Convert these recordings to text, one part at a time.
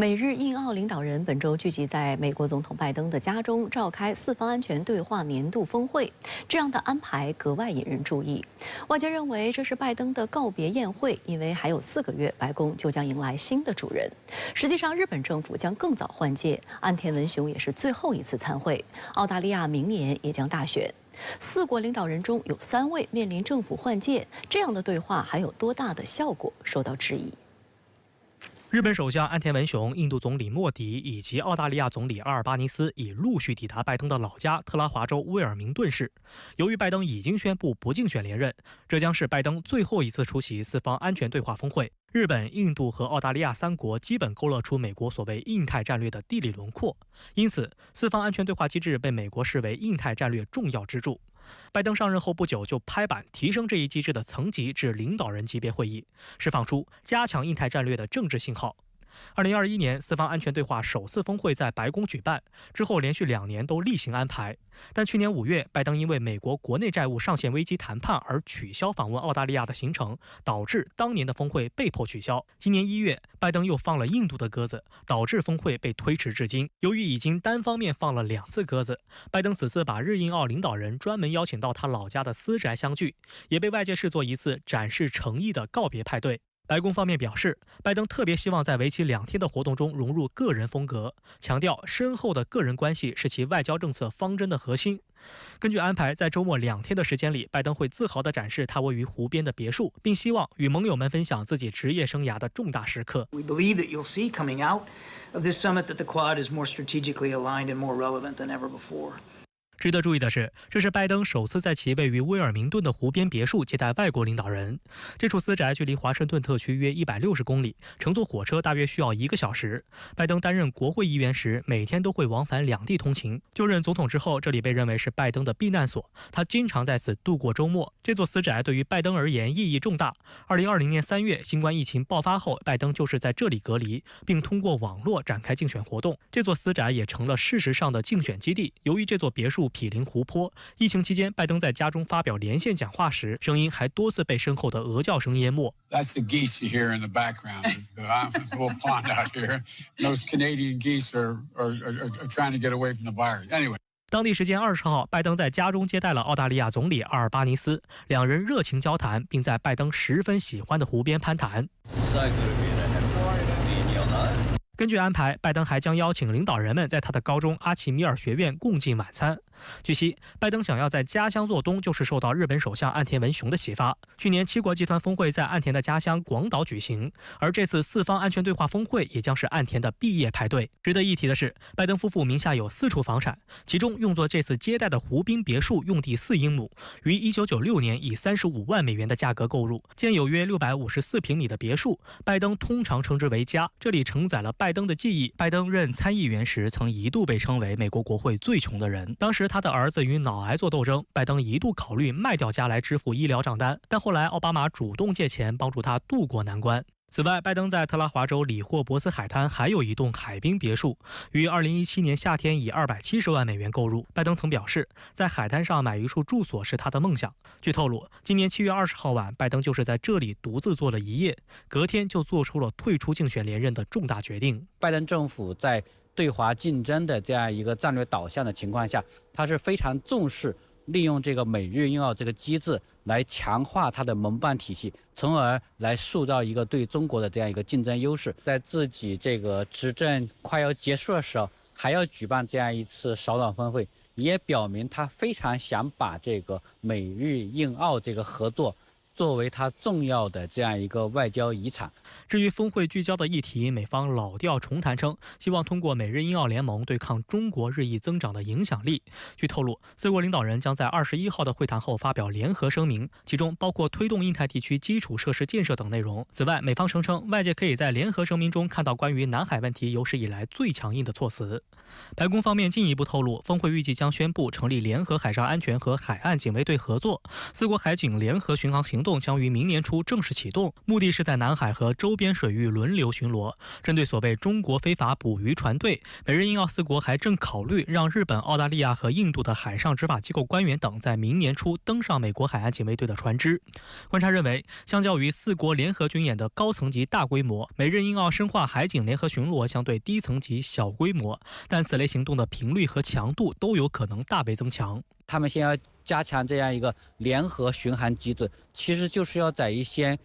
美日印澳领导人本周聚集在美国总统拜登的家中，召开四方安全对话年度峰会。这样的安排格外引人注意。外界认为这是拜登的告别宴会，因为还有4个月，白宫就将迎来新的主人。实际上，日本政府将更早换届，岸田文雄也是最后一次参会。澳大利亚明年也将大选。4国领导人中有3位面临政府换届，这样的对话还有多大的效果，受到质疑。 日本首相岸田文雄、印度总理莫迪以及澳大利亚总理阿尔巴尼斯已陆续抵达拜登的老家特拉华州威尔明顿市。由于拜登已经宣布不竞选连任，这将是拜登最后一次出席四方安全对话峰会。日本、印度和澳大利亚3国基本勾勒出美国所谓印太战略的地理轮廓，因此四方安全对话机制被美国视为印太战略重要支柱。 拜登上任后不久就拍板提升这一机制的层级至领导人级别会议，释放出加强印太战略的政治信号。2021年四方安全对话首次峰会在白宫举办，之后连续2年都例行安排。但去年5月，拜登因为美国国内债务上限危机谈判而取消访问澳大利亚的行程，导致当年的峰会被迫取消。今年1月，拜登又放了印度的鸽子，导致峰会被推迟至今。由于已经单方面放了2次鸽子，拜登此次把日印澳领导人专门邀请到他老家的私宅相聚，也被外界视作一次展示诚意的告别派对。 白宫方面表示，拜登特别希望在为期2天的活动中融入个人风格，强调深厚的个人关系是其外交政策方针的核心。根据安排，在周末2天的时间里，拜登会自豪地展示他位于湖边的别墅，并希望与盟友们分享自己职业生涯的重大时刻。 We believe that you'll see coming out of this summit that the Quad is more strategically aligned and more relevant than ever before. 值得注意的是，这是拜登首次在其位于威尔明顿的湖边别墅接待外国领导人。这处私宅距离华盛顿特区约160公里，乘坐火车大约需要1个小时。拜登担任国会议员时，每天都会往返2地通勤。就任总统之后，这里被认为是拜登的避难所，他经常在此度过周末。这座私宅对于拜登而言意义重大。2020年3月，新冠疫情爆发后，拜登就是在这里隔离，并通过网络展开竞选活动。这座私宅也成了事实上的竞选基地。由于这座别墅 毗邻湖泊，疫情期间，拜登在家中发表连线讲话时，声音还多次被身后的鹅叫声淹没。That's the geese you hear in the background. There's a little pond out here. Those Canadian geese are trying to get away from the virus. Anyway. 当地时间20号，拜登在家中接待了澳大利亚总理阿尔巴尼斯，两人热情交谈，并在拜登十分喜欢的湖边攀谈。根据安排，拜登还将邀请领导人们在他的高中阿奇米尔学院共进晚餐。据悉，拜登想要在家乡做东，就是受到日本首相岸田文雄的启发。去年7国集团峰会在岸田的家乡广岛举行，而这次四方安全对话峰会也将是岸田的毕业派对。值得一提的是，拜登夫妇名下有4处房产，其中用作这次接待的湖滨别墅用地4英亩，于1996年以35万美元的价格购入，建有约654平米的别墅。拜登通常称之为家，这里承载了拜登的记忆。拜登任参议员时，曾一度被称为美国国会最穷的人。当时他的儿子与脑癌做斗争，拜登一度考虑卖掉家来支付医疗账单，但后来奥巴马主动借钱帮助他渡过难关。 此外，拜登在特拉华州里霍伯斯海滩还有一栋海滨别墅，于2017年夏天以270万美元购入。拜登曾表示，在海滩上买一处住所是他的梦想。据透露，今年7月20号晚，拜登就是在这里独自坐了一夜，隔天就做出了退出竞选连任的重大决定。拜登政府在对华竞争的这样一个战略导向的情况下，他是非常重视 利用这个美日印澳这个机制来强化它的盟办体系，从而来塑造一个对中国的这样一个竞争优势。在自己这个执政快要结束的时候，还要举办这样一次首脑峰会，也表明他非常想把这个美日印澳这个合作 作为他重要的这样一个外交遗产。至于峰会聚焦的议题，美方老调重弹称，希望通过美日印澳联盟对抗中国日益增长的影响力。据透露，4国领导人将在21号的会谈后发表联合声明，其中包括推动印太地区基础设施建设等内容。此外，美方声称，外界可以在联合声明中看到关于南海问题有史以来最强硬的措辞。白宫方面进一步透露，峰会预计将宣布成立联合海上安全和海岸警卫队合作，4国海警联合巡航行动将于明年初正式启动，目的是在南海和周边水域轮流巡逻。针对所谓中国非法捕鱼船队，美日印澳4国还正考虑让日本、澳大利亚和印度的海上执法机构官员等在明年初登上美国海岸警卫队的船只。观察认为，相较于4国联合军演的高层级大规模，美日印澳深化海警联合巡逻相对低层级小规模，但此类行动的频率和强度都有可能大倍增强。他们先要加强这样一个联合巡航机制，其实就是要在一些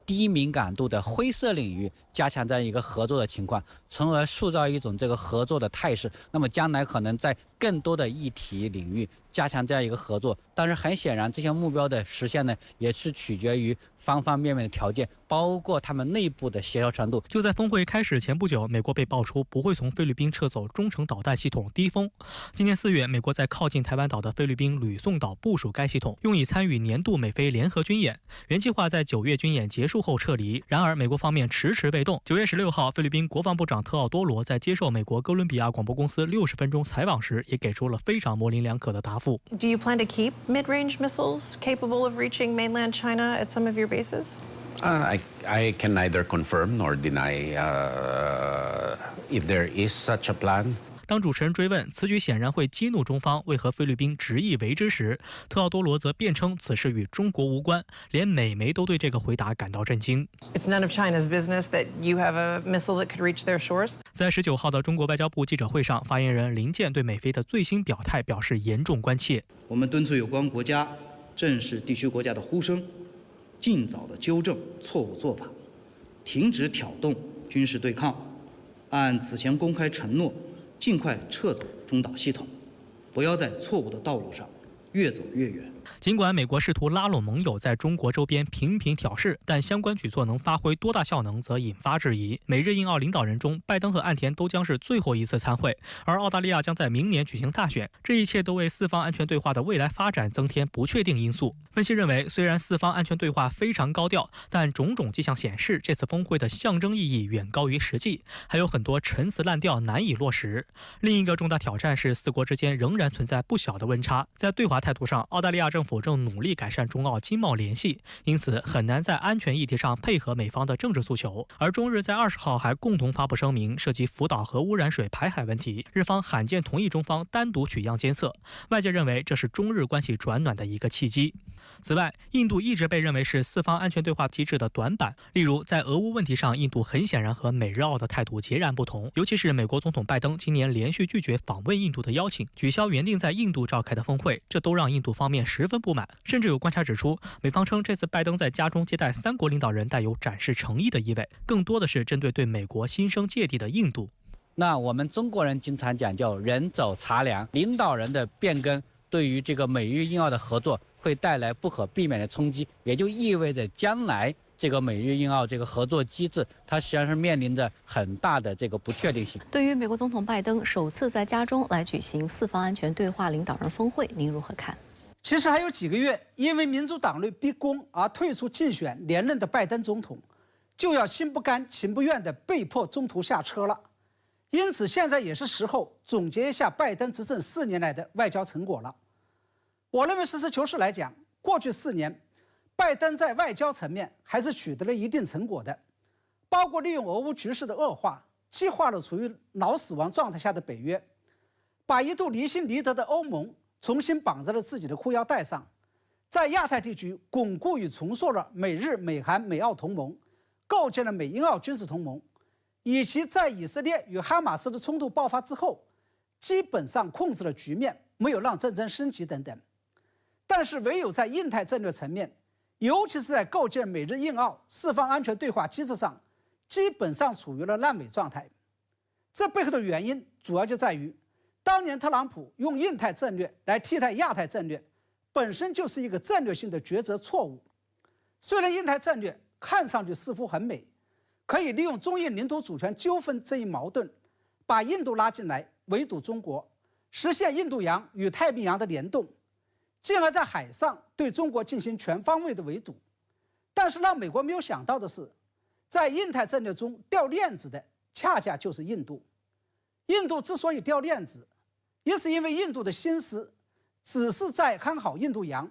低敏感度的灰色领域加强这样一个合作的情况，从而塑造一种这个合作的态势。那么将来可能在更多的议题领域加强这样一个合作，但是很显然这些目标的实现呢，也是取决于方方面面的条件，包括他们内部的协调程度。就在峰会开始前不久，美国被爆出不会从菲律宾撤走中程导弹系统低风。今年4月，美国在靠近台湾岛的菲律宾吕宋岛部署该系统，用以参与年度美菲联合军演。原计划在9月军演结束后撤离，然而美国方面迟迟未动。9月16号，菲律宾国防部长特奥多罗在接受美国哥伦比亚广播公司60分钟采访时，也给出了非常模棱两可的答复。Do you plan to keep mid-range missiles capable of reaching mainland China at some of your bases? I can neither confirm nor deny if there is such a plan. 当主持人追问此举显然会激怒中方为何菲律宾执意为之时，特奥多罗则辩称此事与中国无关，连美媒都对这个回答感到震惊。It's none of China's business that you have a missile that could reach their shores. 在19号的中国外交部记者会上，发言人林健对美菲的最新表态表示严重关切。我们敦促有关国家正视地区国家的呼声，尽早的纠正错误做法，停止挑动军事对抗，按此前公开承诺，尽快撤走中导系统，不要在错误的道路上越走越远。尽管美国试图拉拢盟友在中国周边频频挑事，但相关举措能发挥多大效能则引发质疑。美日印澳领导人中，拜登和岸田都将是最后一次参会，而澳大利亚将在明年举行大选，这一切都为四方安全对话的未来发展增添不确定因素。分析认为，虽然四方安全对话非常高调，但种种迹象显示，这次峰会的象征意义远高于实际，还有很多陈词滥调难以落实。另一个重大挑战是，四国之间仍然存在不小的温差。在对华态度上，澳大利亚政府正努力改善中澳经贸联系，因此很难在安全议题上配合美方的政治诉求。而中日在20号还共同发布声明，涉及福岛核污染水排海问题，日方罕见同意中方单独取样监测，外界认为这是中日关系转暖的一个契机。此外，印度一直被认为是四方安全对话机制的短板。例如，在俄乌问题上，印度很显然和美日澳的态度截然不同。尤其是美国总统拜登今年连续拒绝访问印度的邀请，取消原定在印度召开的峰会，这都让印度方面十分不满。甚至有观察指出，美方称这次拜登在家中接待三国领导人带有展示诚意的意味，更多的是针对对美国心生芥蒂的印度。那我们中国人经常讲叫人走茶凉，领导人的变更对于这个美日印澳的合作会带来不可避免的冲击，也就意味着将来这个美日印澳这个合作机制，它实际上是面临着很大的这个不确定性。对于美国总统拜登首次在家中来举行四方安全对话领导人峰会，您如何看？其实还有几个月，因为民主党内逼宫而退出竞选连任的拜登总统，就要心不甘情不愿地被迫中途下车了。因此，现在也是时候总结一下拜登执政4年来的外交成果了。我认为实事求是来讲，过去4年，拜登在外交层面还是取得了一定成果的，包括利用俄乌局势的恶化，激化了处于脑死亡状态下的北约，把一度离心离德的欧盟重新绑在了自己的裤腰带上，在亚太地区巩固与重塑了美日、美韩、美澳同盟，构建了美英澳军事同盟，以及在以色列与哈马斯的冲突爆发之后，基本上控制了局面，没有让战争升级等等。但是唯有在印太战略层面，尤其是在构建美日印澳四方安全对话机制上，基本上处于了烂尾状态。这背后的原因主要就在于，当年特朗普用印太战略来替代亚太战略，本身就是一个战略性的抉择错误。虽然印太战略看上去似乎很美，可以利用中印领土主权纠纷这一矛盾，把印度拉进来围堵中国，实现印度洋与太平洋的联动，进而在海上对中国进行全方位的围堵。但是让美国没有想到的是，在印太战略中掉链子的恰恰就是印度。印度之所以掉链子，也是因为印度的心思只是在看好印度洋，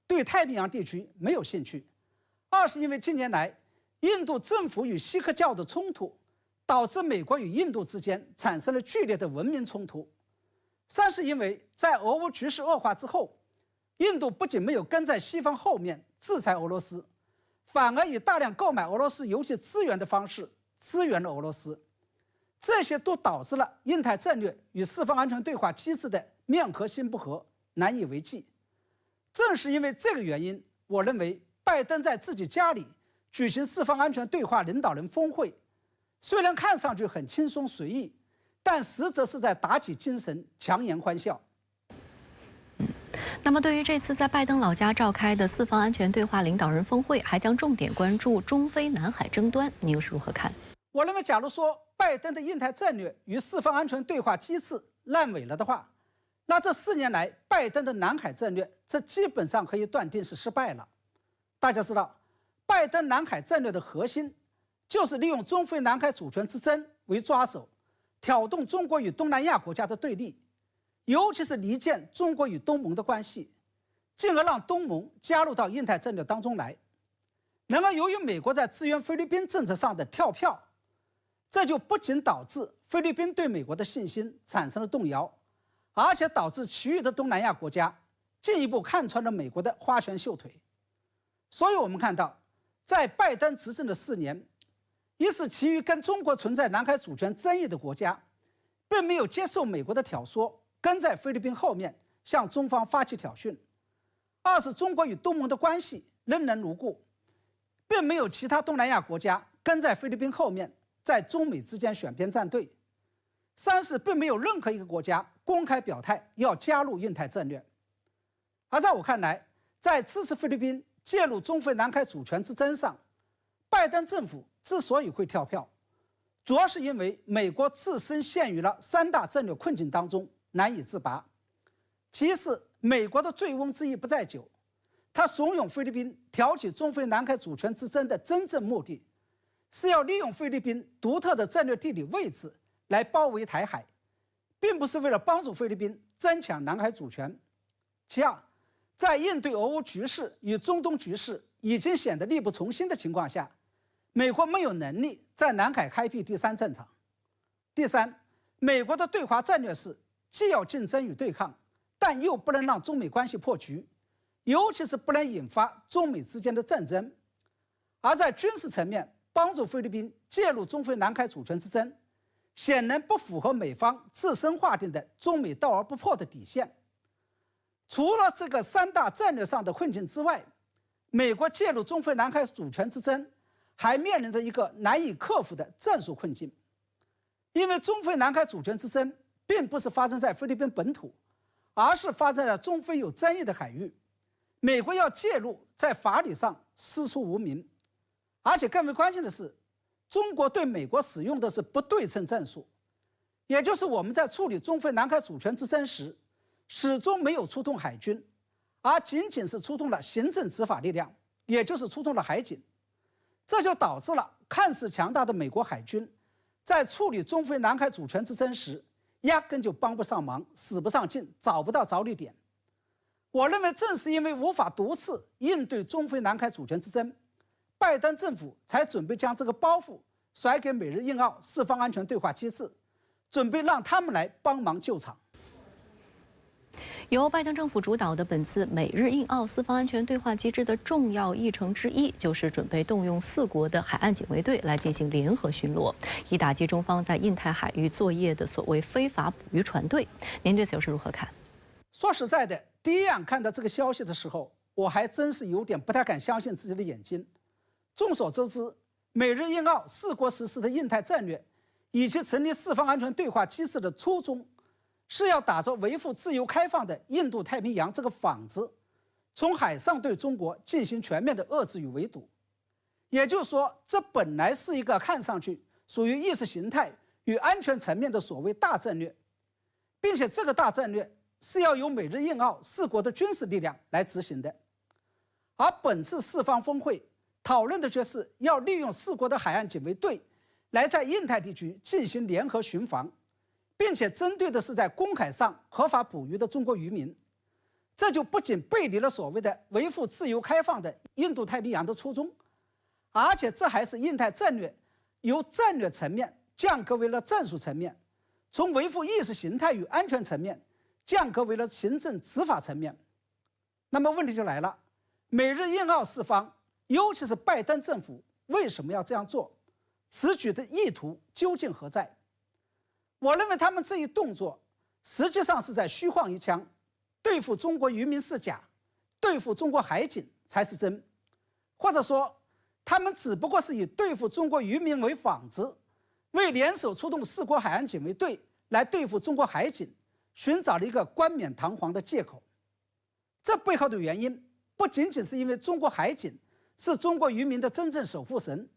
对太平洋地区没有兴趣，二是因为近年来印度政府与锡克教的冲突，导致美国与印度之间产生了剧烈的文明冲突。三是因为在俄乌局势恶化之后，印度不仅没有跟在西方后面制裁俄罗斯，反而以大量购买俄罗斯油气资源的方式支援了俄罗斯。这些都导致了印太战略与四方安全对话机制的面和心不和，难以为继。正是因为这个原因，我认为拜登在自己家里举行四方安全对话领导人峰会，虽然看上去很轻松随意，但实则是在打起精神，强颜欢笑。那么，对于这次在拜登老家召开的四方安全对话领导人峰会，还将重点关注中非南海争端，您又是如何看？我认为，假如说拜登的印太战略与四方安全对话机制烂尾了的话，那这4年来拜登的南海战略，这基本上可以断定是失败了。大家知道，拜登南海战略的核心就是利用中非南海主权之争为抓手，挑动中国与东南亚国家的对立，尤其是离间中国与东盟的关系，进而让东盟加入到印太战略当中来。然而，由于美国在支援菲律宾政策上的跳票，这就不仅导致菲律宾对美国的信心产生了动摇，而且导致其余的东南亚国家进一步看穿了美国的花拳绣腿。所以我们看到，在拜登执政的4年，一是其余跟中国存在南海主权争议的国家并没有接受美国的挑唆，跟在菲律宾后面向中方发起挑衅；二是中国与东盟的关系仍然如故，并没有其他东南亚国家跟在菲律宾后面在中美之间选边站队；三是并没有任何一个国家公开表态要加入印太战略。而在我看来，在支持菲律宾介入中非南海主权之争上，拜登政府之所以会跳票，主要是因为美国自身陷于了3大战略困境当中难以自拔。其次，美国的醉翁之意不在酒，他怂恿菲律宾挑起中非南海主权之争的真正目的，是要利用菲律宾独特的战略地理位置来包围台海，并不是为了帮助菲律宾争抢南海主权。其二，在应对俄乌局势与中东局势已经显得力不从心的情况下，美国没有能力在南海开辟第3战场。第三，美国的对华战略是既要竞争与对抗，但又不能让中美关系破局，尤其是不能引发中美之间的战争。而在军事层面，帮助菲律宾介入中非南海主权之争，显然不符合美方自身划定的中美道而不破的底线。除了这个3大战略上的困境之外，美国介入中非南海主权之争还面临着一个难以克服的战术困境。因为中非南海主权之争并不是发生在菲律宾本土，而是发生在中非有争议的海域，美国要介入，在法理上师出无名。而且更为关键的是，中国对美国使用的是不对称战术，也就是我们在处理中非南海主权之争时，始终没有出动海军，而仅仅是出动了行政执法力量，也就是出动了海警。这就导致了看似强大的美国海军在处理中非南海主权之争时，压根就帮不上忙，使不上劲，找不到着力点。我认为正是因为无法独自应对中非南海主权之争，拜登政府才准备将这个包袱甩给美日印澳四方安全对话机制，准备让他们来帮忙救场。由拜登政府主导的本次美日印澳四方安全对话机制的重要议程之一，就是准备动用4国的海岸警卫队来进行联合巡逻，以打击中方在印太海域作业的所谓非法捕鱼船队。您对此又是如何看？说实在的，第一眼看到这个消息的时候，我还真是有点不太敢相信自己的眼睛。众所周知，美日印澳4国实施的印太战略以及成立四方安全对话机制的初衷，是要打造维护自由开放的印度太平洋这个幌子，从海上对中国进行全面的遏制与围堵。也就是说，这本来是一个看上去属于意识形态与安全层面的所谓大战略，并且这个大战略是要由美日印澳4国的军事力量来执行的。而本次4方峰会讨论的却是要利用4国的海岸警卫队来在印太地区进行联合巡防，并且针对的是在公海上合法捕鱼的中国渔民。这就不仅背离了所谓的维护自由开放的印度太平洋的初衷，而且这还是印太战略由战略层面降格为了战术层面，从维护意识形态与安全层面降格为了行政执法层面。那么问题就来了，美日印澳四方，尤其是拜登政府为什么要这样做？此举的意图究竟何在？我认为他们这一动作实际上是在虚晃一枪，对付中国渔民是假，对付中国海警才是真，或者说他们只不过是以对付中国渔民为幌子，为联手出动4国海岸警卫队来对付中国海警寻找了一个冠冕堂皇的借口。这背后的原因不仅仅是因为中国海警是中国渔民的真正守护神，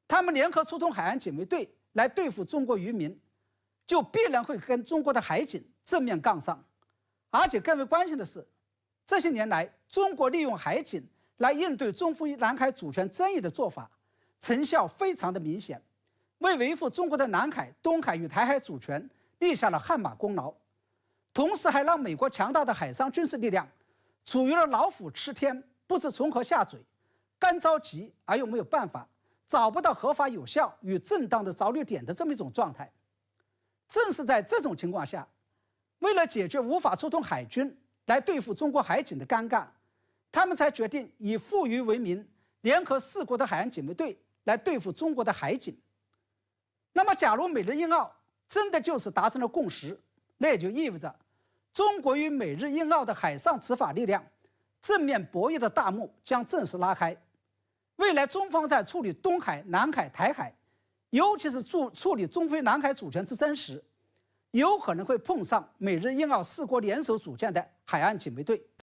他们联合出动海岸警卫队来对付中国渔民，就必然会跟中国的海警正面杠上。而且更为关键的是，这些年来中国利用海警来应对中菲南海主权争议的做法成效非常的明显，为维护中国的南海、东海与台海主权立下了汗马功劳，同时还让美国强大的海上军事力量处于了老虎吃天不知从何下嘴，干着急而又没有办法，找不到合法有效与正当的着陆点的这么一种状态。正是在这种情况下，为了解决无法出动海军来对付中国海警的尴尬，他们才决定以富渔为名，联合4国的海岸警卫队来对付中国的海警。那么假如美日印澳真的就是达成了共识，那也就意味着中国与美日印澳的海上执法力量正面博弈的大幕将正式拉开。未来中方在处理东海、南海、台海，尤其是处理中菲南海主权之争时，有可能会碰上美日印澳4国联手组建的海岸警卫队。